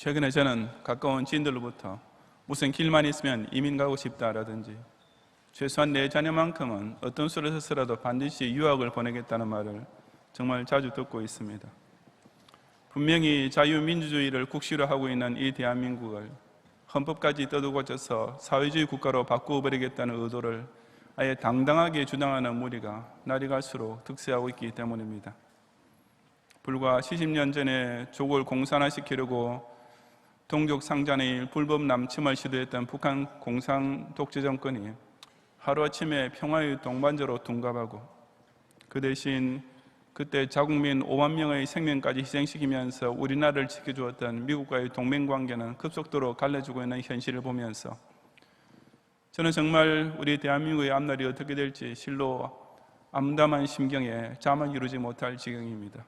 최근에 저는 가까운 지인들로부터 무슨 길만 있으면 이민 가고 싶다라든지 최소한 내 자녀만큼은 어떤 수를 써서라도 반드시 유학을 보내겠다는 말을 정말 자주 듣고 있습니다. 분명히 자유민주주의를 국시로 하고 있는 이 대한민국을 헌법까지 떠들고쳐서 사회주의 국가로 바꾸어버리겠다는 의도를 아예 당당하게 주장하는 무리가 날이 갈수록 득세하고 있기 때문입니다. 불과 70년 전에 조국을 공산화시키려고 동족 상잔의 불법 남침을 시도했던 북한 공산 독재 정권이 하루아침에 평화의 동반자로 둔갑하고 그 대신 그때 자국민 5만 명의 생명까지 희생시키면서 우리나라를 지켜주었던 미국과의 동맹관계는 급속도로 갈라지고 있는 현실을 보면서 저는 정말 우리 대한민국의 앞날이 어떻게 될지 실로 암담한 심경에 잠을 이루지 못할 지경입니다.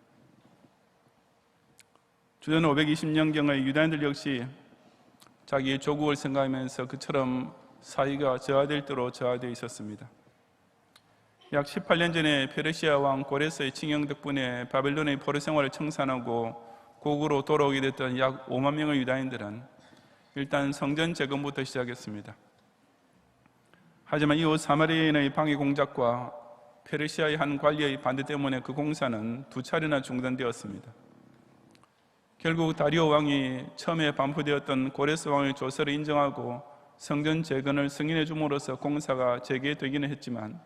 주전 520년경의 유다인들 역시 자기의 조국을 생각하면서 그처럼 사이가 저하될 대로 저하되어 있었습니다. 약 18년 전에 페르시아 왕 고레스의 칙령 덕분에 바벨론의 포로 생활을 청산하고 고국으로 돌아오게 됐던 약 5만 명의 유다인들은 일단 성전 재건부터 시작했습니다. 하지만 이후 사마리아인의 방해 공작과 페르시아의 한 관리의 반대 때문에 그 공사는 2차례나 중단되었습니다. 결국 다리오 왕이 처음에 반포되었던 고레스 왕의 조서를 인정하고 성전 재건을 승인해 줌으로써 공사가 재개되기는 했지만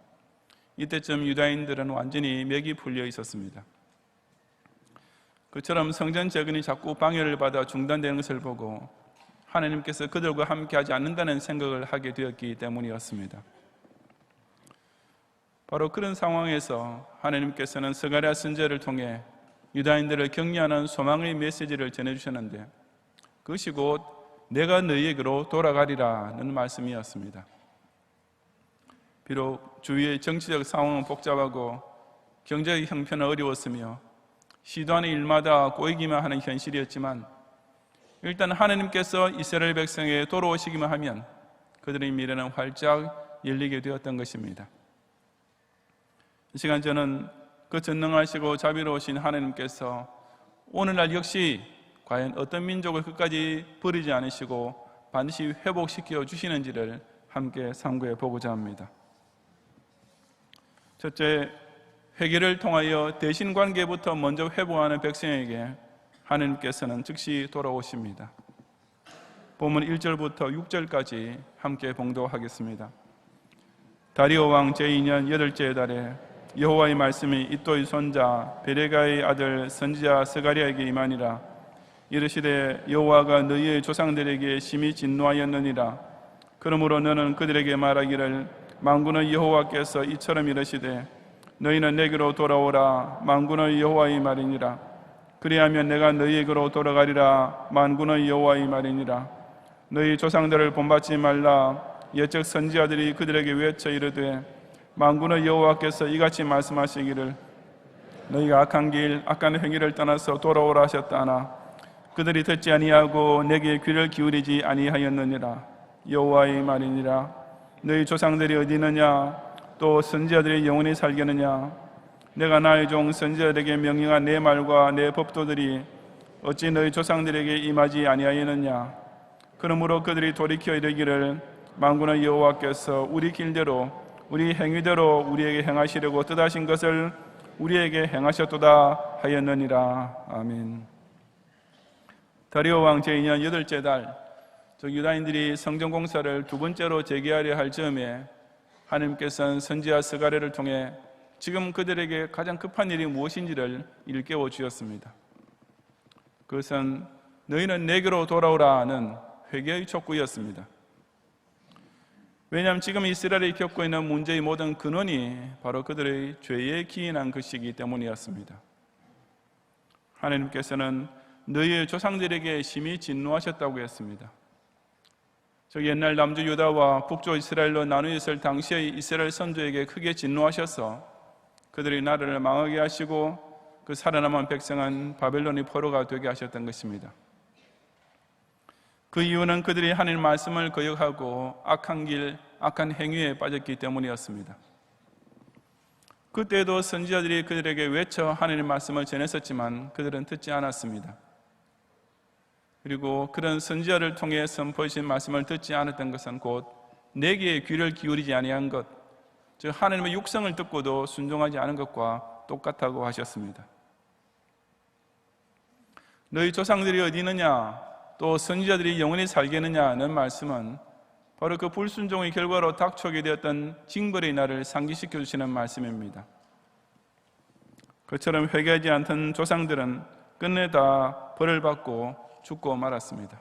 이때쯤 유다인들은 완전히 맥이 풀려 있었습니다. 그처럼 성전 재건이 자꾸 방해를 받아 중단되는 것을 보고 하나님께서 그들과 함께 하지 않는다는 생각을 하게 되었기 때문이었습니다. 바로 그런 상황에서 하나님께서는 스가랴 선지자를 통해 유다인들을 격려하는 소망의 메시지를 전해주셨는데 그것이 곧 내가 너희에게로 돌아가리라는 말씀이었습니다. 비록 주위의 정치적 상황은 복잡하고 경제적 형편은 어려웠으며 시도하는 일마다 꼬이기만 하는 현실이었지만 일단 하나님께서 이스라엘 백성에게 돌아오시기만 하면 그들의 미래는 활짝 열리게 되었던 것입니다. 이 시간 저는 그 전능하시고 자비로우신 하나님께서 오늘날 역시 과연 어떤 민족을 끝까지 버리지 않으시고 반드시 회복시켜 주시는지를 함께 상고해 보고자 합니다. 첫째, 회개를 통하여 대신 관계부터 먼저 회복하는 백성에게 하나님께서는 즉시 돌아오십니다. 본문 1절부터 6절까지 함께 봉독하겠습니다. 다리오 왕 제2년 8째 달에 여호와의 말씀이 이또의 손자 베레가의 아들 선지자 스가랴에게 임하니라. 이르시되 여호와가 너희의 조상들에게 심히 진노하였느니라. 그러므로 너는 그들에게 말하기를 만군의 여호와께서 이처럼 이르시되 너희는 내게로 돌아오라. 만군의 여호와의 말이니라. 그리하면 내가 너희에게로 돌아가리라. 만군의 여호와의 말이니라. 너희 조상들을 본받지 말라. 옛적 선지자들이 그들에게 외쳐 이르되 만군의 여호와께서 이같이 말씀하시기를 너희가 악한 길 악한 행위를 떠나서 돌아오라 하셨다나 그들이 듣지 아니하고 내게 귀를 기울이지 아니하였느니라. 여호와의 말이니라. 너희 조상들이 어디 있느냐? 또 선지자들이 영원히 살겠느냐? 내가 나의 종 선지자들에게 명령한 내 말과 내 법도들이 어찌 너희 조상들에게 임하지 아니하였느냐? 그러므로 그들이 돌이켜 이르기를 만군의 여호와께서 우리 길대로 우리 행위대로 우리에게 행하시려고 뜻하신 것을 우리에게 행하셨도다 하였느니라. 아멘. 다리오 왕 제2년 8째 달 유다인들이 성전 공사를 두 번째로 재개하려 할 즈음에 하나님께서는 선지자 스가랴를 통해 지금 그들에게 가장 급한 일이 무엇인지를 일깨워 주셨습니다. 그것은 너희는 내게로 돌아오라는 회개의 촉구였습니다. 왜냐하면 지금 이스라엘이 겪고 있는 문제의 모든 근원이 바로 그들의 죄에 기인한 것이기 때문이었습니다. 하나님께서는 너희의 조상들에게 심히 진노하셨다고 했습니다. 옛날 남주 유다와 북쪽 이스라엘로 나누어 있을 당시의 이스라엘 선조에게 크게 진노하셔서 그들의 나라를 망하게 하시고 그 살아남은 백성은 바벨론의 포로가 되게 하셨던 것입니다. 그 이유는 그들이 하나님 말씀을 거역하고 악한 길, 악한 행위에 빠졌기 때문이었습니다. 그때도 선지자들이 그들에게 외쳐 하나님 말씀을 전했었지만 그들은 듣지 않았습니다. 그리고 그런 선지자를 통해 선포하신 말씀을 듣지 않았던 것은 곧 내게 귀를 기울이지 아니한 것, 즉 하나님의 육성을 듣고도 순종하지 않은 것과 똑같다고 하셨습니다. 너희 조상들이 어디 있느냐, 또 선지자들이 영원히 살겠느냐는 말씀은 바로 그 불순종의 결과로 닥쳐오게 되었던 징벌의 날을 상기시켜 주시는 말씀입니다. 그처럼 회개하지 않던 조상들은 끝내 다 벌을 받고 죽고 말았습니다.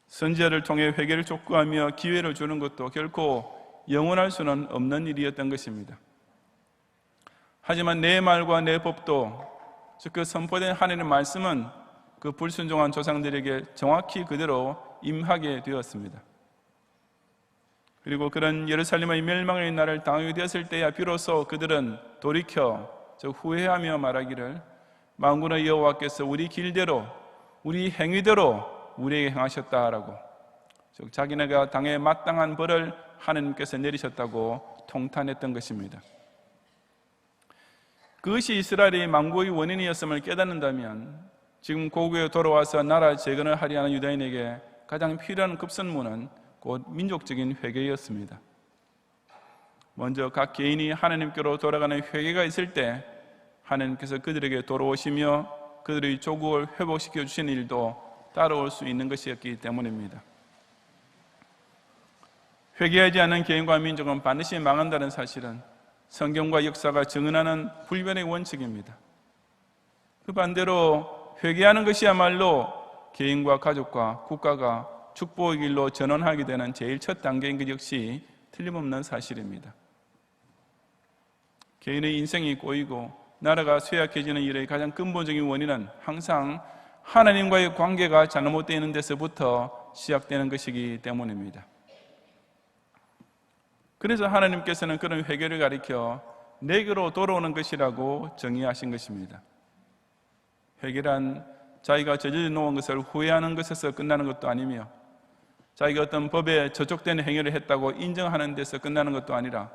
선지자를 통해 회개를 촉구하며 기회를 주는 것도 결코 영원할 수는 없는 일이었던 것입니다. 하지만 내 말과 내 법도, 즉 그 선포된 하나님의 말씀은 그 불순종한 조상들에게 정확히 그대로 임하게 되었습니다. 그리고 그런 예루살렘의 멸망의 날을 당하게 되었을 때야 비로소 그들은 돌이켜 즉 후회하며 말하기를 만군의 여호와께서 우리 길대로 우리 행위대로 우리에게 행하셨다라고, 즉 자기네가 당해 마땅한 벌을 하나님께서 내리셨다고 통탄했던 것입니다. 그것이 이스라엘의 망국의 원인이었음을 깨닫는다면 지금 고국에 돌아와서 나라 재건을 하려 하는 유다인에게 가장 필요한 급선무는 곧 민족적인 회개였습니다. 먼저 각 개인이 하나님께로 돌아가는 회개가 있을 때 하나님께서 그들에게 돌아오시며 그들의 조국을 회복시켜 주시는 일도 따라올 수 있는 것이었기 때문입니다. 회개하지 않는 개인과 민족은 반드시 망한다는 사실은 성경과 역사가 증언하는 불변의 원칙입니다. 그 반대로 회개하는 것이야말로 개인과 가족과 국가가 축복의 길로 전환하게 되는 제일 첫 단계인 것 역시 틀림없는 사실입니다. 개인의 인생이 꼬이고 나라가 쇠약해지는 일의 가장 근본적인 원인은 항상 하나님과의 관계가 잘못되는 데서부터 시작되는 것이기 때문입니다. 그래서 하나님께서는 그런 회개를 가리켜 내게로 돌아오는 것이라고 정의하신 것입니다. 회개란 자기가 저질러 놓은 것을 후회하는 것에서 끝나는 것도 아니며 자기가 어떤 법에 저촉된 행위를 했다고 인정하는 데서 끝나는 것도 아니라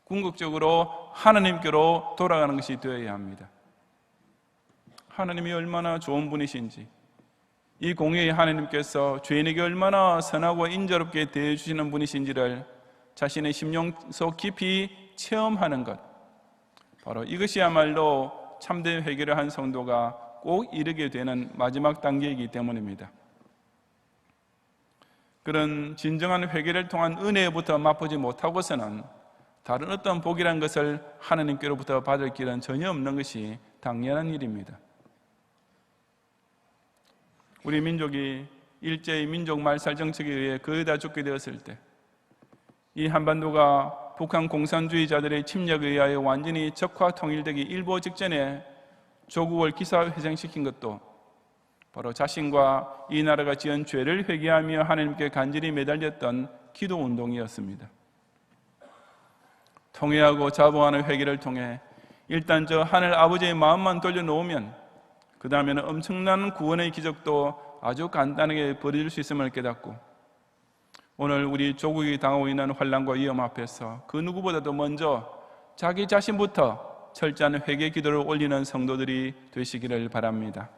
궁극적으로 하나님께로 돌아가는 것이 되어야 합니다. 하나님이 얼마나 좋은 분이신지, 이 공의의 하나님께서 죄인에게 얼마나 선하고 인자롭게 대해주시는 분이신지를 자신의 심령 속 깊이 체험하는 것, 바로 이것이야말로 참된 회개를 한 성도가 꼭 이르게 되는 마지막 단계이기 때문입니다. 그런 진정한 회개를 통한 은혜부터 맛보지 못하고서는 다른 어떤 복이란 것을 하나님께로부터 받을 길은 전혀 없는 것이 당연한 일입니다. 우리 민족이 일제의 민족 말살 정책에 의해 거의 다 죽게 되었을 때, 이 한반도가 북한 공산주의자들의 침략에 의하여 완전히 적화 통일되기 일보 직전에 조국을 기사회생시킨 것도 바로 자신과 이 나라가 지은 죄를 회개하며 하나님께 간절히 매달렸던 기도운동이었습니다. 통회하고 자복하는 회개를 통해 일단 저 하늘 아버지의 마음만 돌려놓으면 그 다음에는 엄청난 구원의 기적도 아주 간단하게 벌어질 수 있음을 깨닫고, 오늘 우리 조국이 당하고 있는 환난과 위험 앞에서 그 누구보다도 먼저 자기 자신부터 철저한 회개 기도를 올리는 성도들이 되시기를 바랍니다.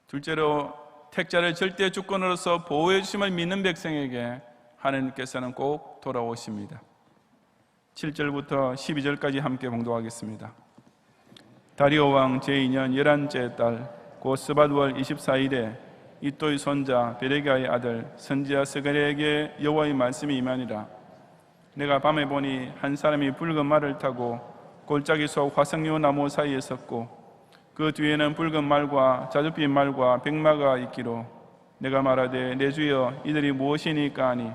둘째로, 택자를 절대 주권으로서 보호해 주심을 믿는 백성에게 하나님께서는 꼭 돌아오십니다. 7절부터 12절까지 함께 봉독하겠습니다. 다리오 왕 제2년 11째 달 곧 스밧월 24일에 이또의 손자 베레기야의 아들 선지자 스가랴에게 여호와의 말씀이 임하니라. 내가 밤에 보니 한 사람이 붉은 말을 타고 골짜기 속 화석류 나무 사이에 섰고 그 뒤에는 붉은 말과 자줏빛 말과 백마가 있기로 내가 말하되 내 주여 이들이 무엇이니까 하니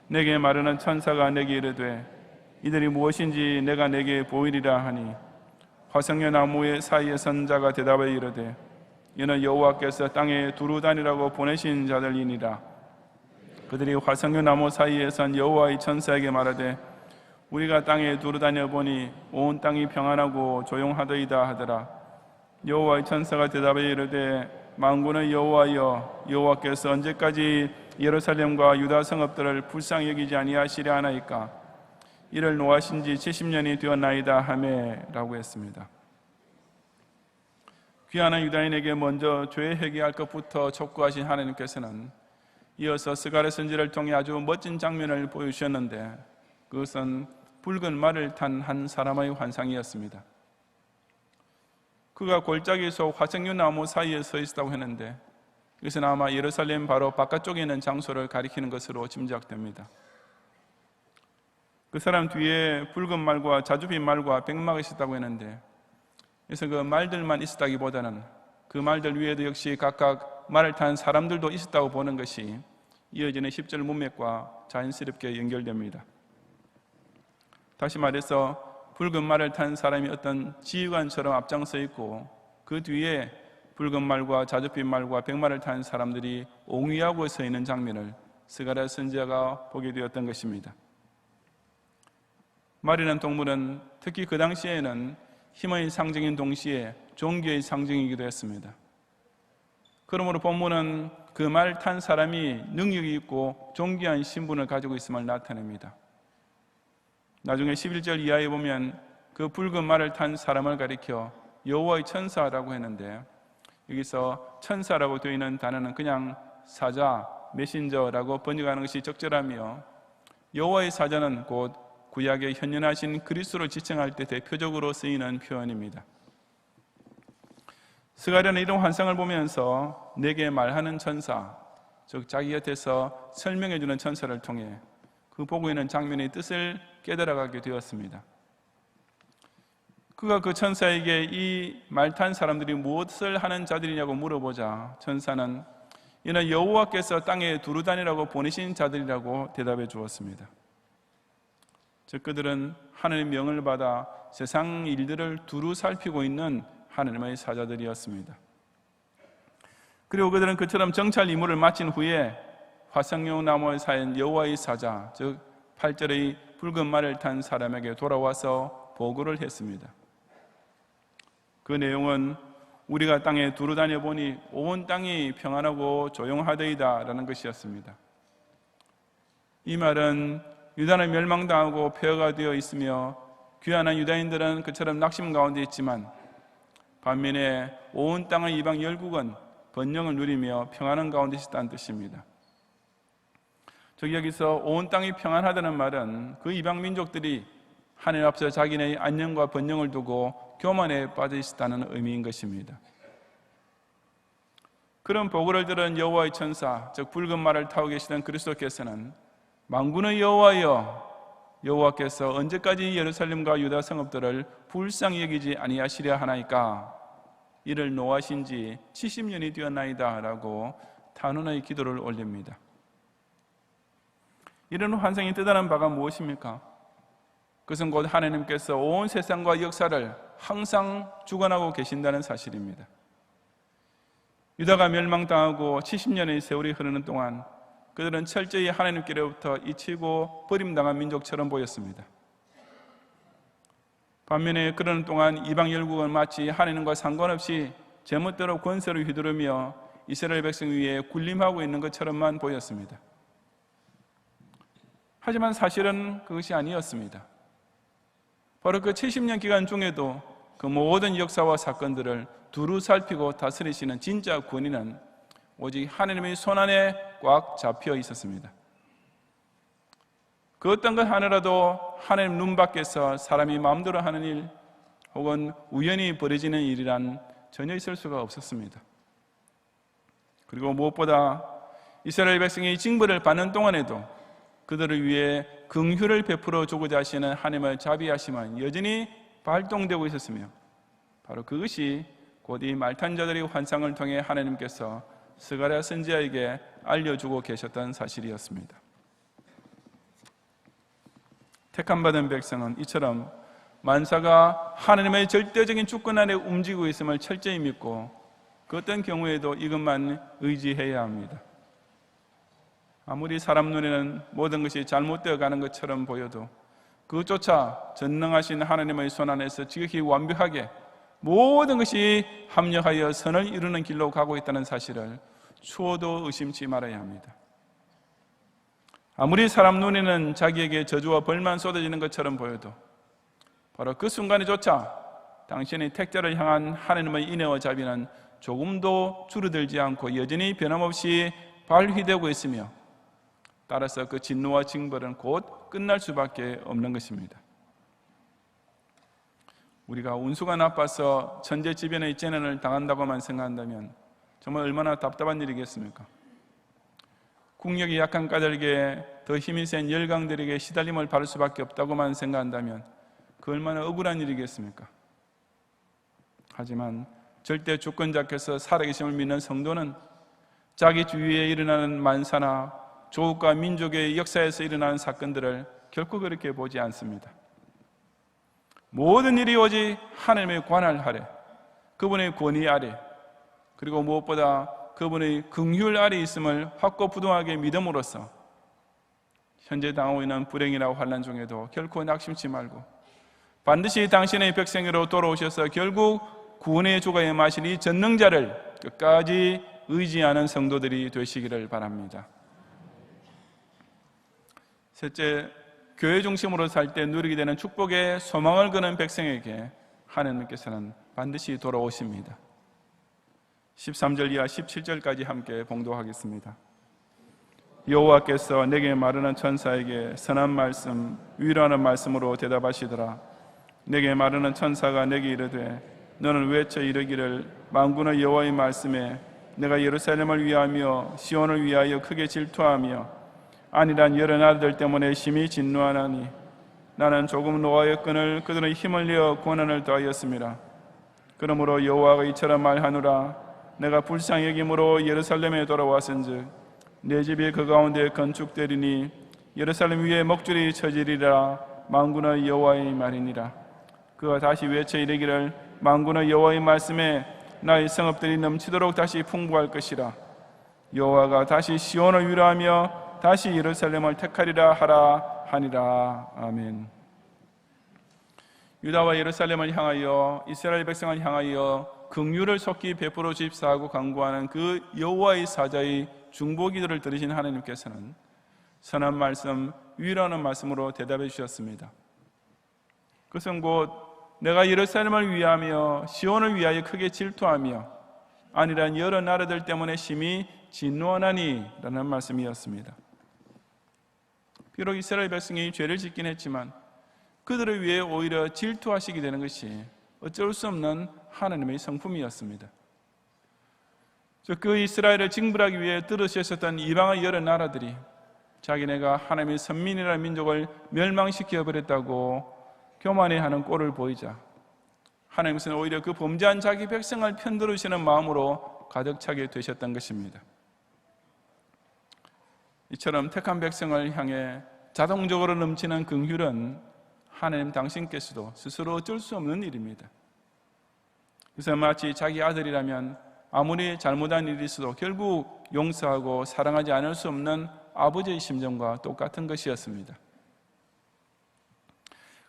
내게 말하는 천사가 내게 이르되 이들이 무엇인지 내가 내게 보이리라 하니 화석류 나무의 사이에 선 자가 대답하여 이르되 이는 여호와께서 땅에 두루 다니라고 보내신 자들이니라. 그들이 화석류 나무 사이에 선 여호와의 천사에게 말하되 우리가 땅에 두루 다녀 보니 온 땅이 평안하고 조용하더이다 하더라. 여호와의 천사가 대답하여 이르되 만군의 여호와여 여호와께서 언제까지 예루살렘과 유다 성읍들을 불쌍히 여기지 아니하시려 하나이까? 이를 노하신 지 70년이 되었나이다 하매 라고 했습니다. 귀환한 유다인에게 먼저 죄 회개할 것부터 촉구하신 하나님께서는 이어서 스가랴 선지자를 통해 아주 멋진 장면을 보여주셨는데, 그것은 붉은 말을 탄 한 사람의 환상이었습니다. 그가 골짜기 속 화석류 나무 사이에 서 있었다고 했는데, 이것은 아마 예루살렘 바로 바깥쪽에 있는 장소를 가리키는 것으로 짐작됩니다. 그 사람 뒤에 붉은 말과 자줏빛 말과 백마가 있었다고 했는데, 그래서 그 말들만 있었다기보다는 그 말들 위에도 역시 각각 말을 탄 사람들도 있었다고 보는 것이 이어지는 10절 문맥과 자연스럽게 연결됩니다. 다시 말해서 붉은 말을 탄 사람이 어떤 지휘관처럼 앞장서 있고, 그 뒤에 붉은 말과 자줏빛 말과 백마를 탄 사람들이 옹위하고 서 있는 장면을 스가랴 선지자가 보게 되었던 것입니다. 말이라는 동물은 특히 그 당시에는 힘의 상징인 동시에 종교의 상징이기도 했습니다. 그러므로 본문은 그 말 탄 사람이 능력이 있고 존귀한 신분을 가지고 있음을 나타냅니다. 나중에 11절 이하에 보면 그 붉은 말을 탄 사람을 가리켜 여호와의 천사라고 했는데, 여기서 천사라고 되어 있는 단어는 그냥 사자, 메신저라고 번역하는 것이 적절하며, 여호와의 사자는 곧 구약에 현존하신 그리스도를 지칭할 때 대표적으로 쓰이는 표현입니다. 스가랴는 이런 환상을 보면서 내게 말하는 천사, 즉 자기 곁에서 설명해 주는 천사를 통해 그 보고 있는 장면의 뜻을 깨달아가게 되었습니다. 그가 그 천사에게 이 말탄 사람들이 무엇을 하는 자들이냐고 물어보자, 천사는 이는 여호와께서 땅에 두루 다니라고 보내신 자들이라고 대답해 주었습니다. 즉 그들은 하나님의 명을 받아 세상 일들을 두루 살피고 있는 하나님의 사자들이었습니다. 그리고 그들은 그처럼 정찰 임무를 마친 후에 화석류 나무에 쌓인 여호와의 사자, 즉 8절의 붉은 말을 탄 사람에게 돌아와서 보고를 했습니다. 그 내용은 우리가 땅에 두루 다녀보니 온 땅이 평안하고 조용하더이다 라는 것이었습니다. 이 말은 유다는 멸망당하고 폐허가 되어 있으며 귀환한 유다인들은 그처럼 낙심 가운데 있지만, 반면에 온 땅의 이방 열국은 번영을 누리며 평안한 가운데 있다는 뜻입니다. 즉 여기서 온 땅이 평안하다는 말은 그 이방 민족들이 하나님 앞서 자기네의 안녕과 번영을 두고 교만에 빠져 있었다는 의미인 것입니다. 그런 보고를 들은 여호와의 천사, 즉 붉은 말을 타고 계시던 그리스도께서는 만군의 여호와여, 여호와께서 언제까지 예루살렘과 유다 성읍들을 불쌍히 여기지 아니하시려 하나이까? 이를 노하신 지 70년이 되었나이다 라고 탄원의 기도를 올립니다. 이런 환상이 뜻하는 바가 무엇입니까? 그것은 곧 하나님께서 온 세상과 역사를 항상 주관하고 계신다는 사실입니다. 유다가 멸망당하고 70년의 세월이 흐르는 동안 그들은 철저히 하나님께로부터 잊히고 버림당한 민족처럼 보였습니다. 반면에 그러는 동안 이방 열국은 마치 하나님과 상관없이 제멋대로 권세를 휘두르며 이스라엘 백성 위에 군림하고 있는 것처럼만 보였습니다. 하지만 사실은 그것이 아니었습니다. 바로 그 70년 기간 중에도 그 모든 역사와 사건들을 두루 살피고 다스리시는 진짜 권위는 오직 하나님의 손안에 꽉 잡혀 있었습니다. 그 어떤 것 하나라도 하나님 눈 밖에서 사람이 마음대로 하는 일 혹은 우연히 벌어지는 일이란 전혀 있을 수가 없었습니다. 그리고 무엇보다 이스라엘 백성이 징벌을 받는 동안에도 그들을 위해 긍휼을 베풀어 주고자 하시는 하나님의 자비하심은 여전히 발동되고 있었으며, 바로 그것이 곧 이 말탄 자들의 환상을 통해 하나님께서 스가랴 선지자에게 알려주고 계셨던 사실이었습니다. 택함받은 백성은 이처럼 만사가 하나님의 절대적인 주권 아래 움직이고 있음을 철저히 믿고 그 어떤 경우에도 이것만 의지해야 합니다. 아무리 사람 눈에는 모든 것이 잘못되어 가는 것처럼 보여도 그것조차 전능하신 하나님의 손안에서 지극히 완벽하게 모든 것이 합력하여 선을 이루는 길로 가고 있다는 사실을 추호도 의심치 말아야 합니다. 아무리 사람 눈에는 자기에게 저주와 벌만 쏟아지는 것처럼 보여도 바로 그 순간에조차 당신의 택자를 향한 하나님의 인애와 자비는 조금도 줄어들지 않고 여전히 변함없이 발휘되고 있으며, 따라서 그 진노와 징벌은 곧 끝날 수밖에 없는 것입니다. 우리가 운수가 나빠서 천재지변의 재난을 당한다고만 생각한다면 정말 얼마나 답답한 일이겠습니까? 국력이 약한 까닭에 더 힘이 센 열강들에게 시달림을 받을 수밖에 없다고만 생각한다면 그 얼마나 억울한 일이겠습니까? 하지만 절대 주권자께서 살아계심을 믿는 성도는 자기 주위에 일어나는 만사나 조국과 민족의 역사에서 일어나는 사건들을 결코 그렇게 보지 않습니다. 모든 일이 오직 하나님의 관할 아래, 그분의 권위 아래, 그리고 무엇보다 그분의 긍휼 아래 있음을 확고부동하게 믿음으로써 현재 당하고 있는 불행이나 환난 중에도 결코 낙심치 말고 반드시 당신의 백성으로 돌아오셔서 결국 구원의 주가 임하신 이 전능자를 끝까지 의지하는 성도들이 되시기를 바랍니다. 셋째, 교회 중심으로 살 때 누리게 되는 축복의 소망을 거는 백성에게 하나님께서는 반드시 돌아오십니다. 13절 이하 17절까지 함께 봉독하겠습니다. 여호와께서 내게 말하는 천사에게 선한 말씀, 위로하는 말씀으로 대답하시더라. 내게 말하는 천사가 내게 이르되 너는 외쳐 이르기를 만군의 여호와의 말씀에 내가 예루살렘을 위하며 시온을 위하여 크게 질투하며 아니란 여러 나라들 때문에 심히 진노하나니 나는 조금 노하였거늘 그들의 힘을 내어 고난을 더하였습니다. 그러므로 여호와가 이처럼 말하노라. 내가 불쌍히 여김으로 예루살렘에 돌아왔은즉 내 집이 그 가운데 건축되리니 예루살렘 위에 먹줄이 쳐지리라. 만군의 여호와의 말이니라. 그가 다시 외쳐 이르기를 만군의 여호와의 말씀에 나의 성읍들이 넘치도록 다시 풍부할 것이라. 여호와가 다시 시온을 위로하며 다시 예루살렘을 택하리라 하라 하니라. 아멘. 유다와 예루살렘을 향하여 이스라엘 백성을 향하여 긍휼을 속히 베풀어 주십사 하고 간구하는 그 여호와의 사자의 중보기도를 들으신 하나님께서는 선한 말씀, 위로하는 말씀으로 대답해 주셨습니다. 그것은 곧 내가 예루살렘을 위하며 시온을 위하여 크게 질투하며 아니란 여러 나라들 때문에 심히 진노하나니 라는 말씀이었습니다. 비록 이스라엘 백성이 죄를 짓긴 했지만 그들을 위해 오히려 질투하시게 되는 것이 어쩔 수 없는 하나님의 성품이었습니다. 그 이스라엘을 징벌하기 위해 들으셨던 이방의 여러 나라들이 자기네가 하나님의 선민이라는 민족을 멸망시켜 버렸다고 교만해하는 꼴을 보이자 하나님께서는 오히려 그 범죄한 자기 백성을 편들으시는 마음으로 가득 차게 되셨던 것입니다. 이처럼 택한 백성을 향해 자동적으로 넘치는 긍휼은 하나님 당신께서도 스스로 어쩔 수 없는 일입니다. 그래서 마치 자기 아들이라면 아무리 잘못한 일이 있어도 결국 용서하고 사랑하지 않을 수 없는 아버지의 심정과 똑같은 것이었습니다.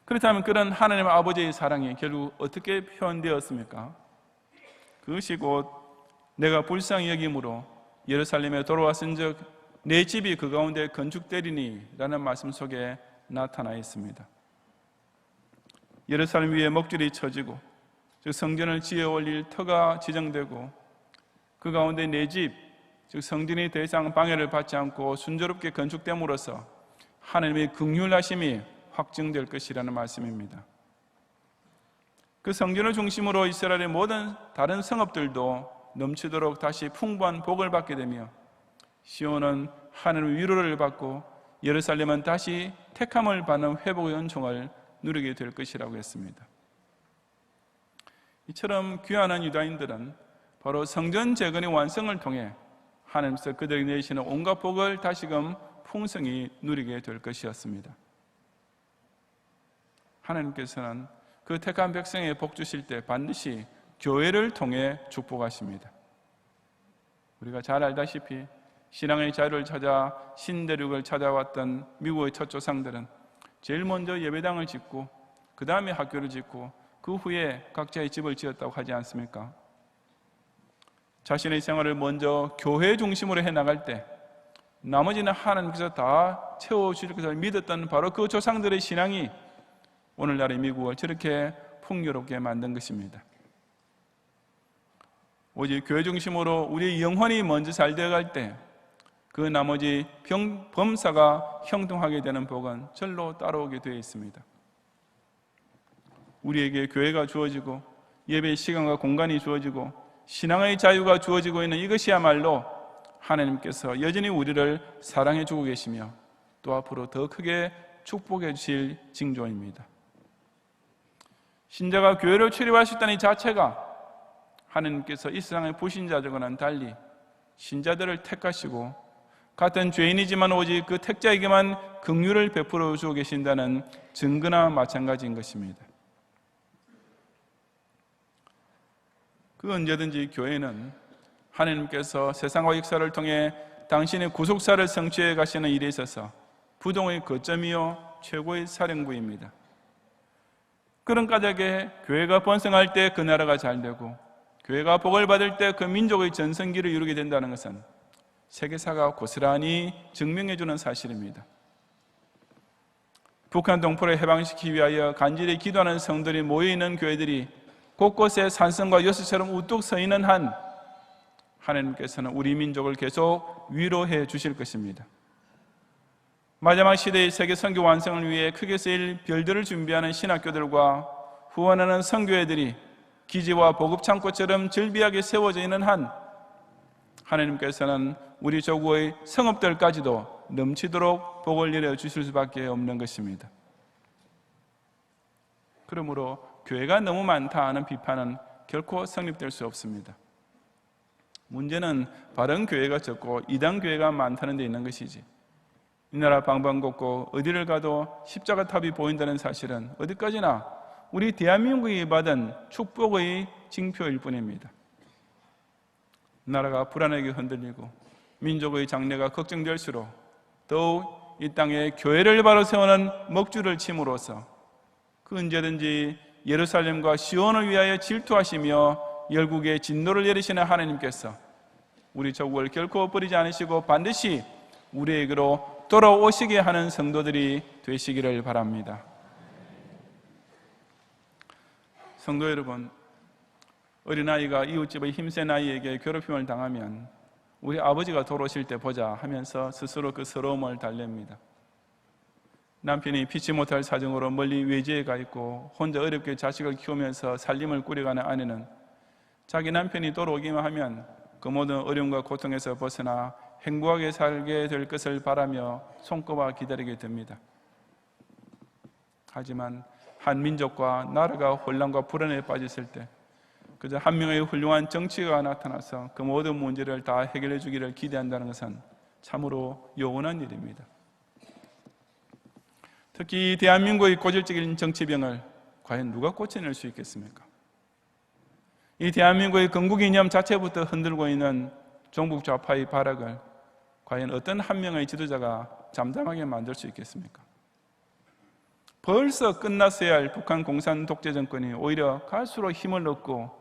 그렇다면 그런 하나님 아버지의 사랑이 결국 어떻게 표현되었습니까? 그것이 곧 내가 불쌍히 여김으로 예루살렘에 돌아왔은즉 내 집이 그 가운데 건축되리니 라는 말씀 속에 나타나 있습니다. 예루살렘 위에 먹줄이 쳐지고 즉 성전을 지어 올릴 터가 지정되고 그 가운데 내 집, 즉 성전이 더 이상 방해를 받지 않고 순조롭게 건축됨으로써 하나님의 긍휼하심이 확증될 것이라는 말씀입니다. 그 성전을 중심으로 이스라엘의 모든 다른 성읍들도 넘치도록 다시 풍부한 복을 받게 되며 시온은 하나님의 위로를 받고 예루살렘은 다시 택함을 받는 회복의 은총을 누리게 될 것이라고 했습니다. 이처럼 귀환한 유다인들은 바로 성전 재건의 완성을 통해 하나님께서 그들에게 내리시는 온갖 복을 다시금 풍성히 누리게 될 것이었습니다. 하나님께서는 그 택한 백성에 복 주실 때 반드시 교회를 통해 축복하십니다. 우리가 잘 알다시피 신앙의 자유를 찾아 신대륙을 찾아왔던 미국의 첫 조상들은 제일 먼저 예배당을 짓고 그 다음에 학교를 짓고 그 후에 각자의 집을 지었다고 하지 않습니까? 자신의 생활을 먼저 교회 중심으로 해나갈 때 나머지는 하나님께서 다 채워주실 것을 믿었던 바로 그 조상들의 신앙이 오늘날의 미국을 저렇게 풍요롭게 만든 것입니다. 오직 교회 중심으로 우리의 영혼이 먼저 잘 되어갈 때 그 나머지 범사가 형통하게 되는 복은 절로 따라오게 되어 있습니다. 우리에게 교회가 주어지고 예배의 시간과 공간이 주어지고 신앙의 자유가 주어지고 있는 이것이야말로 하나님께서 여전히 우리를 사랑해 주고 계시며 또 앞으로 더 크게 축복해 주실 징조입니다. 신자가 교회를 출입할 수 있다는 이 자체가 하나님께서 이 세상의 불신자들과는 달리 신자들을 택하시고 같은 죄인이지만 오직 그 택자에게만 긍휼을 베풀어 주고 계신다는 증거나 마찬가지인 것입니다. 그 언제든지 교회는 하나님께서 세상과 역사를 통해 당신의 구속사를 성취해 가시는 일에 있어서 부동의 거점이요 최고의 사령부입니다. 그런 까닭에 교회가 번성할 때 그 나라가 잘 되고 교회가 복을 받을 때 그 민족의 전성기를 이루게 된다는 것은 세계사가 고스란히 증명해 주는 사실입니다. 북한 동포를 해방시키기 위하여 간절히 기도하는 성들이 모여있는 교회들이 곳곳에 산성과 여수처럼 우뚝 서 있는 한 하나님께서는 우리 민족을 계속 위로해 주실 것입니다. 마지막 시대의 세계 선교 완성을 위해 크게 쓰일 별들을 준비하는 신학교들과 후원하는 선교회들이 기지와 보급창고처럼 즐비하게 세워져 있는 한 하나님께서는 우리 조국의 성읍들까지도 넘치도록 복을 내려 주실 수밖에 없는 것입니다. 그러므로 교회가 너무 많다 하는 비판은 결코 성립될 수 없습니다. 문제는 바른 교회가 적고 이단 교회가 많다는 데 있는 것이지, 이 나라 방방곡곡 어디를 가도 십자가 탑이 보인다는 사실은 어디까지나 우리 대한민국이 받은 축복의 징표일 뿐입니다. 나라가 불안하게 흔들리고 민족의 장래가 걱정될수록 더욱 이 땅에 교회를 바로 세우는 먹줄을 침으로써 그 언제든지 예루살렘과 시온을 위하여 질투하시며 열국의 진노를 내리시는 하나님께서 우리 조국을 결코 버리지 않으시고 반드시 우리에게로 돌아오시게 하는 성도들이 되시기를 바랍니다. 성도 여러분, 어린아이가 이웃집의 힘센 아이에게 괴롭힘을 당하면 우리 아버지가 돌아오실 때 보자 하면서 스스로 그 서러움을 달랩니다. 남편이 피치 못할 사정으로 멀리 외지에 가 있고 혼자 어렵게 자식을 키우면서 살림을 꾸려가는 아내는 자기 남편이 돌아오기만 하면 그 모든 어려움과 고통에서 벗어나 행복하게 살게 될 것을 바라며 손꼽아 기다리게 됩니다. 하지만 한 민족과 나라가 혼란과 불안에 빠졌을 때 그저 한 명의 훌륭한 정치가가 나타나서 그 모든 문제를 다 해결해 주기를 기대한다는 것은 참으로 요원한 일입니다. 특히 대한민국의 고질적인 정치병을 과연 누가 고쳐낼 수 있겠습니까? 이 대한민국의 건국 이념 자체부터 흔들고 있는 종북 좌파의 발악을 과연 어떤 한 명의 지도자가 잠잠하게 만들 수 있겠습니까? 벌써 끝났어야 할 북한 공산 독재 정권이 오히려 갈수록 힘을 얻고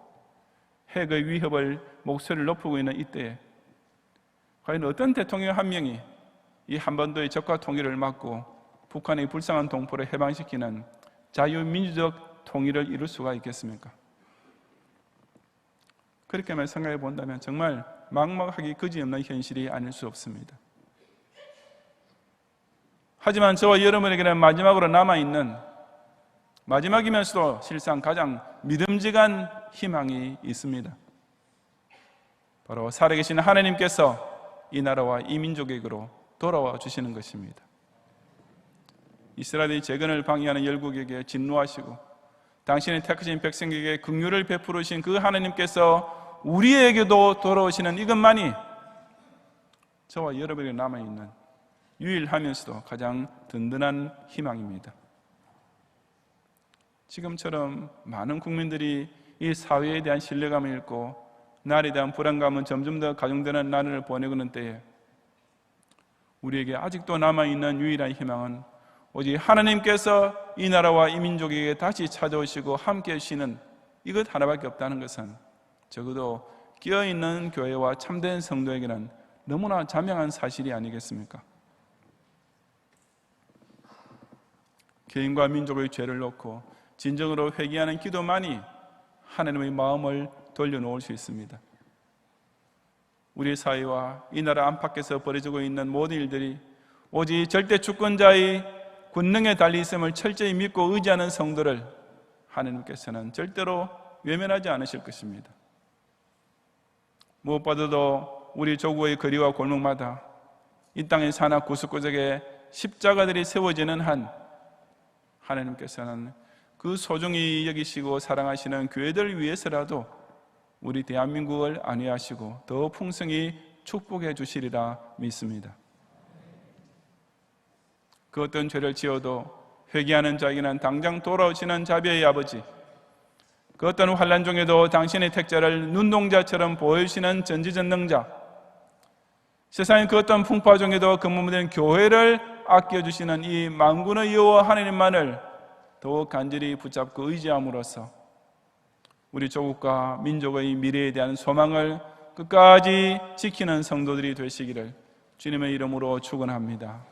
핵의 위협을 목소리를 높이고 있는 이때에 과연 어떤 대통령 한 명이 이 한반도의 적과 통일을 막고 북한의 불쌍한 동포를 해방시키는 자유민주적 통일을 이룰 수가 있겠습니까? 그렇게만 생각해 본다면 정말 막막하기 그지없는 현실이 아닐 수 없습니다. 하지만 저와 여러분에게는 마지막으로 남아있는, 마지막이면서도 실상 가장 믿음직한 희망이 있습니다. 바로 살아계신 하나님께서 이 나라와 이 민족에게로 돌아와 주시는 것입니다. 이스라엘의 재건을 방해하는 열국에게 진노하시고 당신의 택하신 백성에게 긍휼을 베푸르신 그 하나님께서 우리에게도 돌아오시는 이것만이 저와 여러분에게 남아있는 유일하면서도 가장 든든한 희망입니다. 지금처럼 많은 국민들이 이 사회에 대한 신뢰감을 잃고 나라에 대한 불안감은 점점 더 가중되는 날을 보내고 있는 때에 우리에게 아직도 남아있는 유일한 희망은 오직 하나님께서 이 나라와 이 민족에게 다시 찾아오시고 함께 하시는 이것 하나밖에 없다는 것은 적어도 깨어있는 교회와 참된 성도에게는 너무나 자명한 사실이 아니겠습니까? 개인과 민족의 죄를 놓고 진정으로 회개하는 기도만이 하나님의 마음을 돌려놓을 수 있습니다. 우리 사회와 이 나라 안팎에서 벌어지고 있는 모든 일들이 오직 절대 주권자의 권능에 달리 있음을 철저히 믿고 의지하는 성도를 하나님께서는 절대로 외면하지 않으실 것입니다. 무엇보다도 우리 조국의 거리와 골목마다 이 땅의 산악 구석구석에 십자가들이 세워지는 한 하나님께서는 그 소중히 여기시고 사랑하시는 교회들 위해서라도 우리 대한민국을 안위하시고 더 풍성히 축복해 주시리라 믿습니다. 그 어떤 죄를 지어도 회개하는 자에게는 당장 돌아오시는 자비의 아버지, 그 어떤 환난 중에도 당신의 택자를 눈동자처럼 보여주시는 전지전능자, 세상의 그 어떤 풍파 중에도 근무된 교회를 아껴주시는 이 만군의 여호와 하나님만을 더욱 간절히 붙잡고 의지함으로써 우리 조국과 민족의 미래에 대한 소망을 끝까지 지키는 성도들이 되시기를 주님의 이름으로 축원합니다.